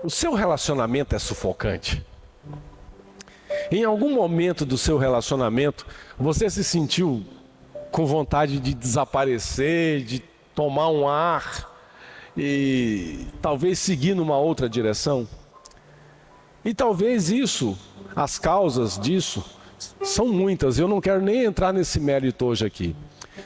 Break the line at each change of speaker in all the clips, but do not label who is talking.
O seu relacionamento é sufocante? Em algum momento do seu relacionamento, você se sentiu com vontade de desaparecer, de tomar um ar e talvez seguir numa outra direção? E talvez isso, as causas disso, são muitas. Eu não quero nem entrar nesse mérito hoje aqui.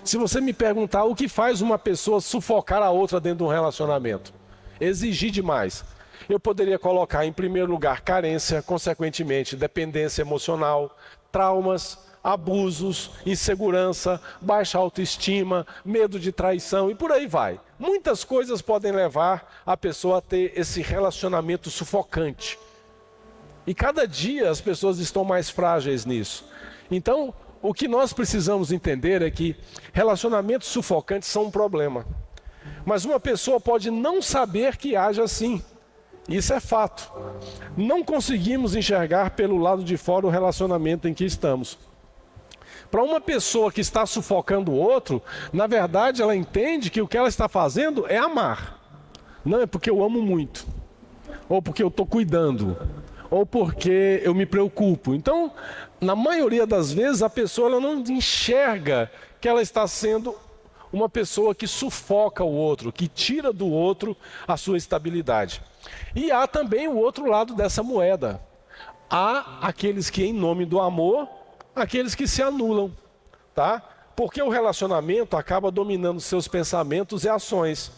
Se você me perguntar o que faz uma pessoa sufocar a outra dentro de um relacionamento, exigir demais, eu poderia colocar em primeiro lugar carência, consequentemente dependência emocional, traumas, abusos, insegurança, baixa autoestima, medo de traição e por aí vai. Muitas coisas podem levar a pessoa a ter esse relacionamento sufocante. E cada dia as pessoas estão mais frágeis nisso. Então, o que nós precisamos entender é que relacionamentos sufocantes são um problema. Mas uma pessoa pode não saber que age assim. Isso é fato. Não conseguimos enxergar pelo lado de fora o relacionamento em que estamos. Para uma pessoa que está sufocando o outro, na verdade ela entende que o que ela está fazendo é amar. Não é porque eu amo muito, ou porque eu estou cuidando, ou porque eu me preocupo. Então, na maioria das vezes, a pessoa ela não enxerga que ela está sendo uma pessoa que sufoca o outro, que tira do outro a sua estabilidade. E há também o outro lado dessa moeda. Há aqueles que, em nome do amor, aqueles que se anulam, tá? Porque o relacionamento acaba dominando seus pensamentos e ações.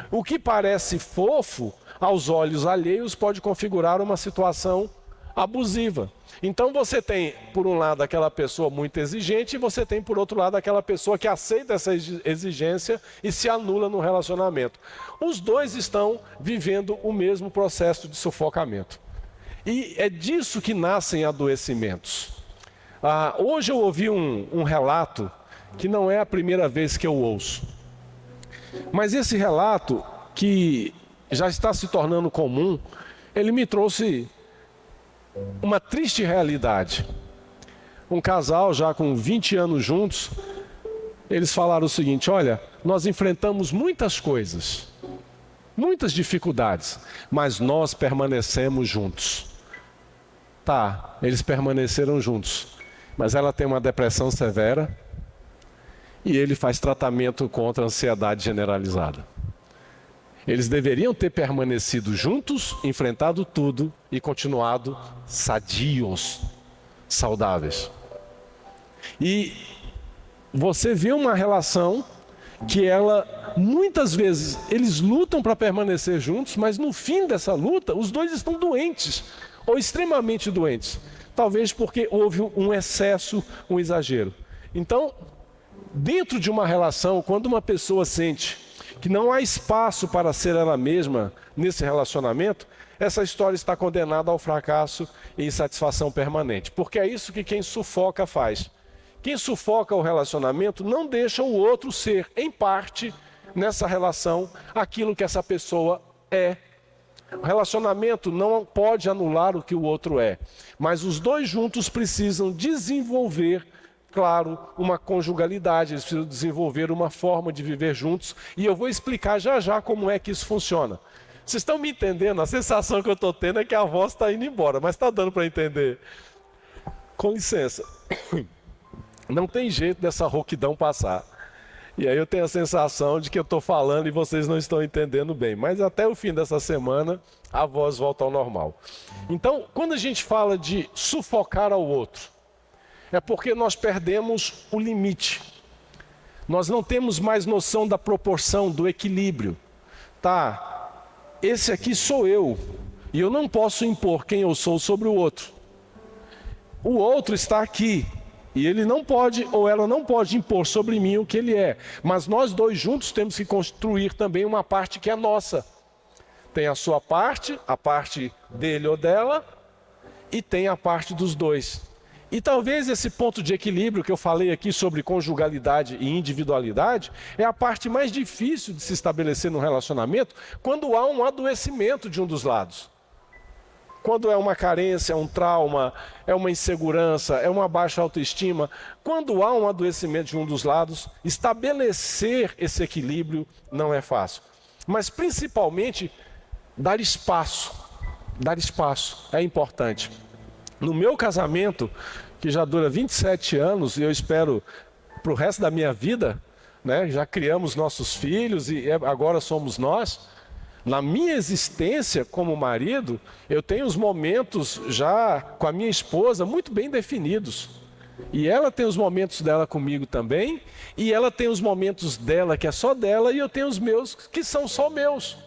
O que parece fofo aos olhos alheios pode configurar uma situação abusiva. Então você tem, por um lado, aquela pessoa muito exigente e você tem, por outro lado, aquela pessoa que aceita essa exigência e se anula no relacionamento. Os dois estão vivendo o mesmo processo de sufocamento. E é disso que nascem adoecimentos. Hoje eu ouvi um relato que não é a primeira vez que eu ouço. Mas esse relato, que já está se tornando comum, ele me trouxe uma triste realidade. Um casal já com 20 anos juntos, eles falaram o seguinte: olha, nós enfrentamos muitas coisas, muitas dificuldades, mas nós permanecemos juntos. Tá, eles permaneceram juntos, mas ela tem uma depressão severa e ele faz tratamento contra a ansiedade generalizada. Eles deveriam ter permanecido juntos, enfrentado tudo e continuado sadios, saudáveis. E você vê uma relação que ela, muitas vezes, eles lutam para permanecer juntos, mas no fim dessa luta, os dois estão doentes, ou extremamente doentes. Talvez porque houve um excesso, um exagero. Então, dentro de uma relação, quando uma pessoa sente que não há espaço para ser ela mesma nesse relacionamento, essa história está condenada ao fracasso e insatisfação permanente. Porque é isso que quem sufoca faz. Quem sufoca o relacionamento não deixa o outro ser, em parte, nessa relação, aquilo que essa pessoa é. O relacionamento não pode anular o que o outro é, mas os dois juntos precisam desenvolver, claro, uma conjugalidade, eles precisam desenvolver uma forma de viver juntos, e eu vou explicar já já como é que isso funciona. Vocês estão me entendendo? A sensação que eu estou tendo é que a voz está indo embora, mas está dando para entender. Com licença. Não tem jeito dessa rouquidão passar. E aí eu tenho a sensação de que eu estou falando e vocês não estão entendendo bem. Mas até o fim dessa semana, a voz volta ao normal. Então, quando a gente fala de sufocar ao outro, é porque nós perdemos o limite. Nós não temos mais noção da proporção, do equilíbrio. Tá, esse aqui sou eu, e eu não posso impor quem eu sou sobre o outro. O outro está aqui, e ele não pode, ou ela não pode impor sobre mim o que ele é. Mas nós dois juntos temos que construir também uma parte que é nossa. Tem a sua parte, a parte dele ou dela, e tem a parte dos dois. E talvez esse ponto de equilíbrio que eu falei aqui sobre conjugalidade e individualidade é a parte mais difícil de se estabelecer no relacionamento quando há um adoecimento de um dos lados. Quando é uma carência, um trauma, é uma insegurança, é uma baixa autoestima. Quando há um adoecimento de um dos lados, estabelecer esse equilíbrio não é fácil. Mas principalmente dar espaço. dar espaço é importante. No meu casamento, que já dura 27 anos, e eu espero para o resto da minha vida, né? Já criamos nossos filhos e agora somos nós. Na minha existência como marido, eu tenho os momentos já com a minha esposa muito bem definidos. E ela tem os momentos dela comigo também, e ela tem os momentos dela que é só dela, e eu tenho os meus que são só meus.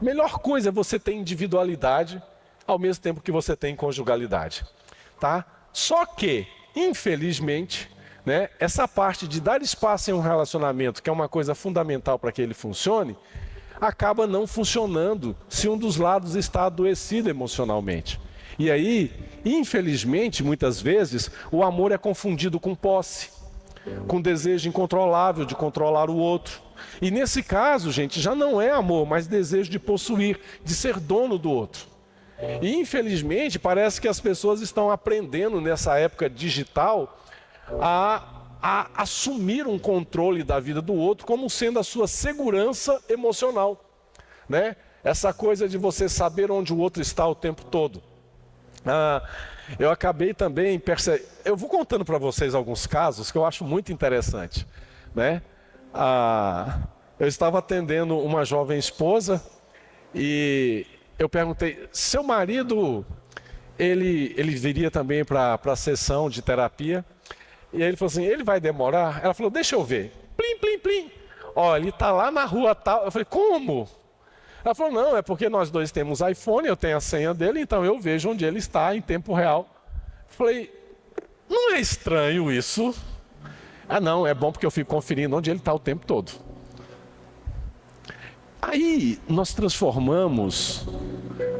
Melhor coisa é você ter individualidade ao mesmo tempo que você tem conjugalidade, tá? Só que, infelizmente, né, essa parte de dar espaço em um relacionamento, que é uma coisa fundamental para que ele funcione, acaba não funcionando se um dos lados está adoecido emocionalmente. E aí, infelizmente, muitas vezes, o amor é confundido com posse, com desejo incontrolável de controlar o outro. E nesse caso, gente, já não é amor, mas desejo de possuir, de ser dono do outro. E infelizmente, parece que as pessoas estão aprendendo nessa época digital a assumir um controle da vida do outro como sendo a sua segurança emocional, né? Essa coisa de você saber onde o outro está o tempo todo. Eu acabei também percebendo, eu vou contando para vocês alguns casos que eu acho muito interessante, né? Eu estava atendendo uma jovem esposa e eu perguntei, seu marido, ele viria também para a sessão de terapia? E aí ele falou assim, ele vai demorar? Ela falou, deixa eu ver. Plim, plim, plim. Ó, ele está lá na rua tal. Eu falei, como? Ela falou, não, é porque nós dois temos iPhone, eu tenho a senha dele, então eu vejo onde ele está em tempo real. Eu falei, não é estranho isso? Não, é bom porque eu fico conferindo onde ele está o tempo todo. Aí nós transformamos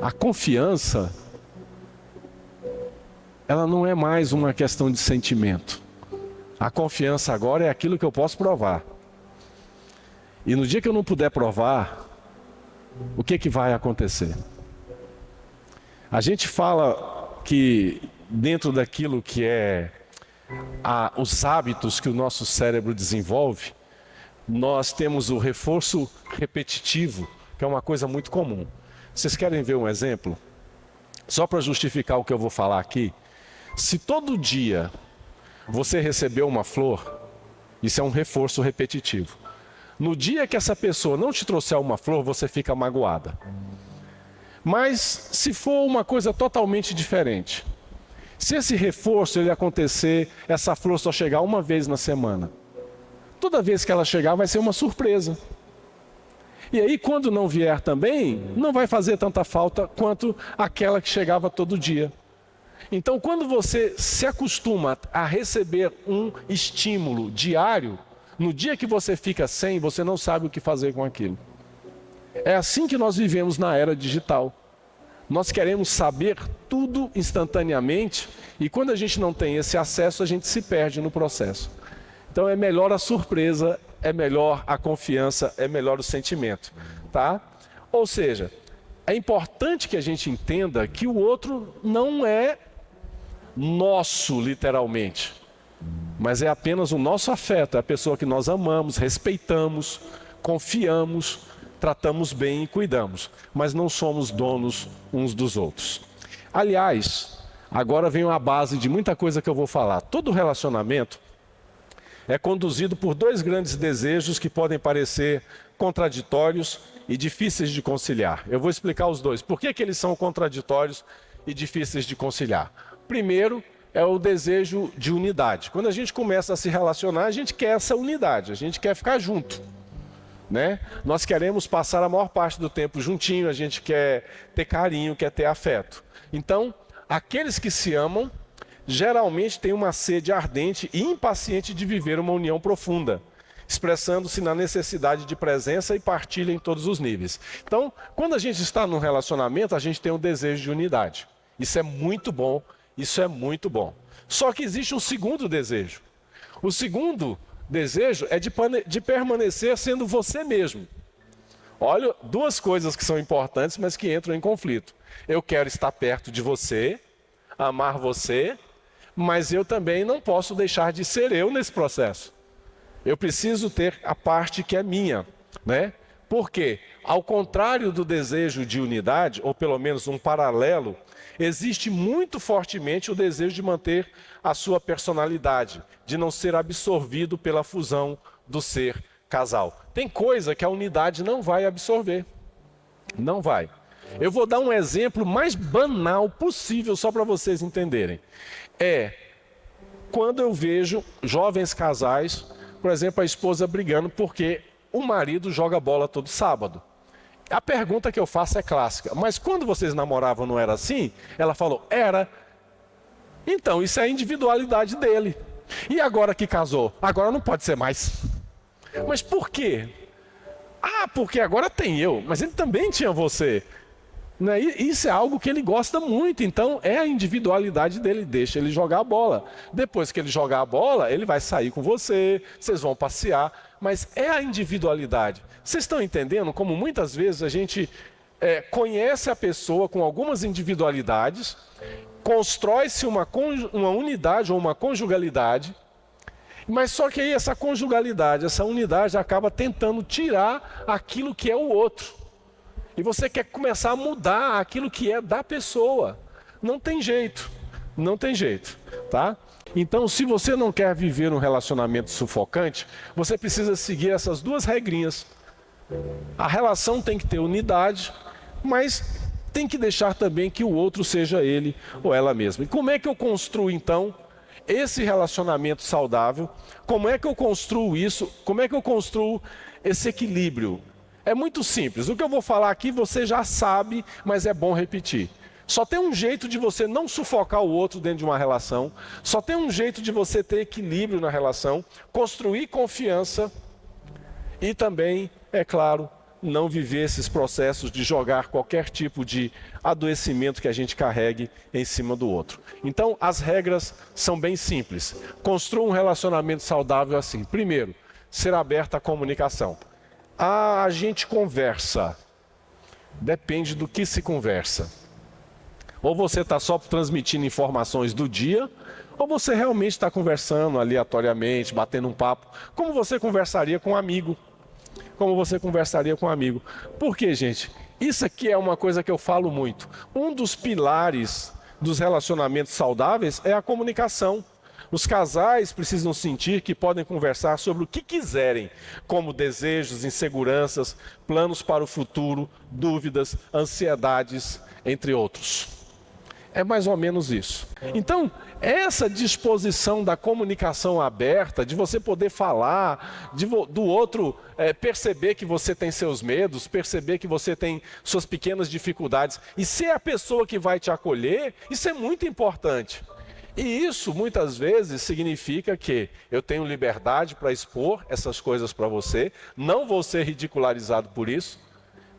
a confiança, ela não é mais uma questão de sentimento. A confiança agora é aquilo que eu posso provar. E no dia que eu não puder provar, o que vai acontecer? A gente fala que dentro daquilo que é os hábitos que o nosso cérebro desenvolve, nós temos o reforço repetitivo, que é uma coisa muito comum. Vocês querem ver um exemplo? Só para justificar o que eu vou falar aqui. Se todo dia você recebeu uma flor, isso é um reforço repetitivo. No dia que essa pessoa não te trouxer uma flor, você fica magoada. Mas se for uma coisa totalmente diferente, se esse reforço ele acontecer, essa flor só chegar uma vez na semana, toda vez que ela chegar vai ser uma surpresa. E aí quando não vier também, não vai fazer tanta falta quanto aquela que chegava todo dia. Então quando você se acostuma a receber um estímulo diário, no dia que você fica sem, você não sabe o que fazer com aquilo. É assim que nós vivemos na era digital. Nós queremos saber tudo instantaneamente e quando a gente não tem esse acesso, a gente se perde no processo. Então é melhor a surpresa, é melhor a confiança, é melhor o sentimento, tá? Ou seja, é importante que a gente entenda que o outro não é nosso, literalmente, mas é apenas o nosso afeto, é a pessoa que nós amamos, respeitamos, confiamos, tratamos bem e cuidamos, mas não somos donos uns dos outros. Aliás, agora vem a base de muita coisa que eu vou falar. Todo relacionamento é conduzido por dois grandes desejos que podem parecer contraditórios e difíceis de conciliar. Eu vou explicar os dois. Por que eles são contraditórios e difíceis de conciliar? Primeiro, é o desejo de unidade. Quando a gente começa a se relacionar, a gente quer essa unidade, a gente quer ficar junto, né? Nós queremos passar a maior parte do tempo juntinho, a gente quer ter carinho, quer ter afeto. Então, aqueles que se amam, geralmente têm uma sede ardente e impaciente de viver uma união profunda, expressando-se na necessidade de presença e partilha em todos os níveis. Então, quando a gente está num relacionamento, a gente tem um desejo de unidade. Isso é muito bom. Isso é muito bom. Só que existe um segundo desejo. O segundo desejo é de permanecer sendo você mesmo. Olha, duas coisas que são importantes, mas que entram em conflito. Eu quero estar perto de você, amar você, mas eu também não posso deixar de ser eu nesse processo. Eu preciso ter a parte que é minha, né? Porque, ao contrário do desejo de unidade, ou pelo menos um paralelo, existe muito fortemente o desejo de manter a sua personalidade, de não ser absorvido pela fusão do ser casal. Tem coisa que a unidade não vai absorver. Não vai. Eu vou dar um exemplo mais banal possível só para vocês entenderem. Quando eu vejo jovens casais, por exemplo, a esposa brigando porque o marido joga bola todo sábado. A pergunta que eu faço é clássica. Mas quando vocês namoravam não era assim? Ela falou, era. Então, isso é a individualidade dele. E agora que casou? Agora não pode ser mais. Mas por quê? Porque agora tem eu, mas ele também tinha você. Né? Isso é algo que ele gosta muito, então é a individualidade dele, deixa ele jogar a bola. Depois que ele jogar a bola, ele vai sair com você, vocês vão passear, mas é a individualidade. Vocês estão entendendo como muitas vezes a gente conhece a pessoa com algumas individualidades, constrói-se uma unidade ou uma conjugalidade, mas só que aí essa conjugalidade, essa unidade acaba tentando tirar aquilo que é o outro. E você quer começar a mudar aquilo que é da pessoa. Não tem jeito, não tem jeito, tá? Então, se você não quer viver um relacionamento sufocante, você precisa seguir essas duas regrinhas. A relação tem que ter unidade, mas tem que deixar também que o outro seja ele ou ela mesma. E como é que eu construo, então, esse relacionamento saudável? Como é que eu construo isso? Como é que eu construo esse equilíbrio? É muito simples. O que eu vou falar aqui você já sabe, mas é bom repetir. Só tem um jeito de você não sufocar o outro dentro de uma relação. Só tem um jeito de você ter equilíbrio na relação, construir confiança e também, é claro, não viver esses processos de jogar qualquer tipo de adoecimento que a gente carregue em cima do outro. Então, as regras são bem simples. Construa um relacionamento saudável assim. Primeiro, ser aberto à comunicação. A gente conversa. Depende do que se conversa. Ou você está só transmitindo informações do dia, ou você realmente está conversando aleatoriamente, batendo um papo, como você conversaria com um amigo. Como você conversaria com um amigo. Por quê, gente? Isso aqui é uma coisa que eu falo muito. Um dos pilares dos relacionamentos saudáveis é a comunicação. Os casais precisam sentir que podem conversar sobre o que quiserem, como desejos, inseguranças, planos para o futuro, dúvidas, ansiedades, entre outros. É mais ou menos isso. Então, essa disposição da comunicação aberta, de você poder falar, do outro perceber que você tem seus medos, perceber que você tem suas pequenas dificuldades, e ser a pessoa que vai te acolher, isso é muito importante. E isso, muitas vezes, significa que eu tenho liberdade para expor essas coisas para você, não vou ser ridicularizado por isso,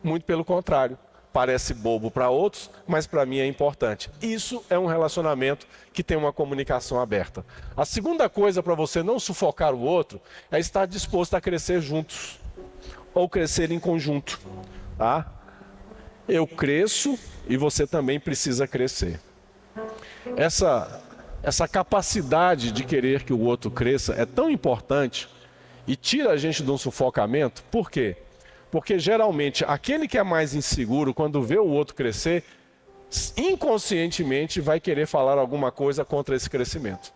muito pelo contrário. Parece bobo para outros, mas para mim é importante. Isso é um relacionamento que tem uma comunicação aberta. A segunda coisa para você não sufocar o outro é estar disposto a crescer juntos, ou crescer em conjunto. Tá? Eu cresço e você também precisa crescer. Essa capacidade de querer que o outro cresça é tão importante e tira a gente de um sufocamento. Por quê? Porque geralmente aquele que é mais inseguro, quando vê o outro crescer, inconscientemente vai querer falar alguma coisa contra esse crescimento.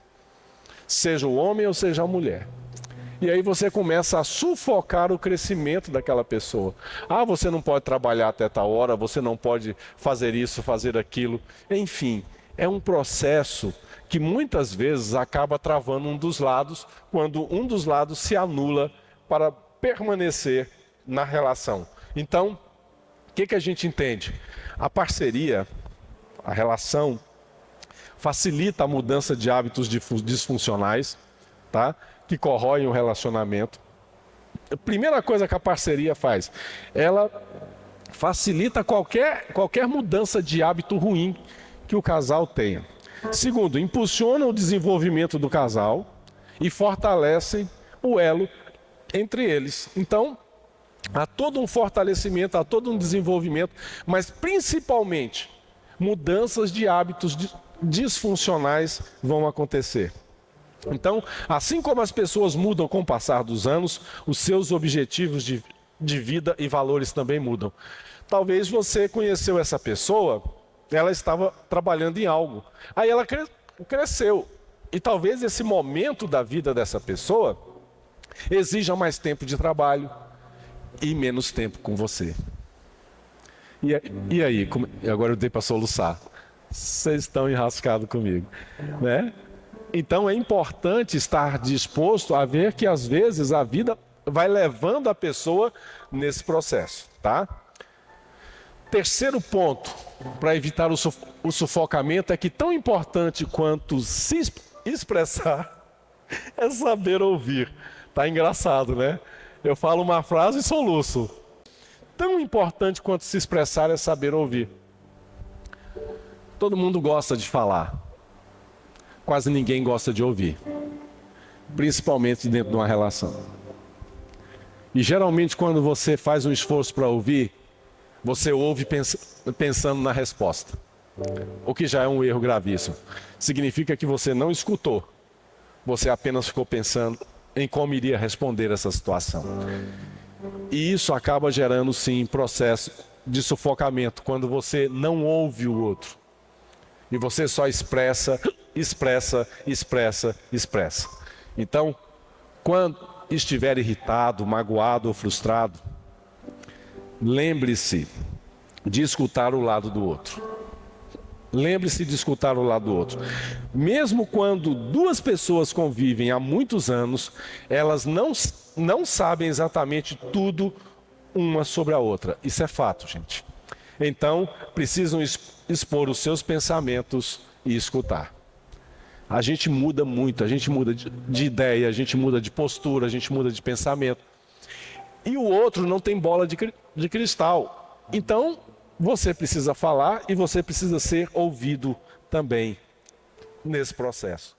Seja o homem ou seja a mulher. E aí você começa a sufocar o crescimento daquela pessoa. Você não pode trabalhar até tal hora, você não pode fazer isso, fazer aquilo. Enfim, é um processo que muitas vezes acaba travando um dos lados, quando um dos lados se anula para permanecer na relação. Então, o que a gente entende? A parceria, a relação, facilita a mudança de hábitos disfuncionais, tá? Que corroem o relacionamento. A primeira coisa que a parceria faz, ela facilita qualquer mudança de hábito ruim que o casal tenha. Segundo, impulsiona o desenvolvimento do casal e fortalece o elo entre eles. Então, há todo um fortalecimento, há todo um desenvolvimento, mas principalmente mudanças de hábitos disfuncionais vão acontecer. Então, assim como as pessoas mudam com o passar dos anos, os seus objetivos de vida e valores também mudam. Talvez você conheceu essa pessoa, ela estava trabalhando em algo. Aí ela cresceu. E talvez esse momento da vida dessa pessoa exija mais tempo de trabalho e menos tempo com você. E aí? Agora eu dei para soluçar. Vocês estão enrascados comigo, né? Então é importante estar disposto a ver que às vezes a vida vai levando a pessoa nesse processo, tá? Terceiro ponto para evitar o sufocamento é que tão importante quanto se expressar é saber ouvir. Tá engraçado, né? Eu falo uma frase e soluço. Tão importante quanto se expressar é saber ouvir. Todo mundo gosta de falar. Quase ninguém gosta de ouvir. Principalmente dentro de uma relação. E geralmente quando você faz um esforço para ouvir, você ouve pensando na resposta. O que já é um erro gravíssimo. Significa que você não escutou. Você apenas ficou pensando em como iria responder essa situação. E isso acaba gerando, sim, processo de sufocamento, quando você não ouve o outro. E você só expressa. Então, quando estiver irritado, magoado ou frustrado, lembre-se de escutar o lado do outro. Lembre-se de escutar o lado do outro. Mesmo quando duas pessoas convivem há muitos anos, elas não sabem exatamente tudo uma sobre a outra. Isso é fato, gente. Então, precisam expor os seus pensamentos e escutar. A gente muda muito, a gente muda de ideia, a gente muda de postura, a gente muda de pensamento. E o outro não tem bola de cristal. Então, você precisa falar e você precisa ser ouvido também nesse processo.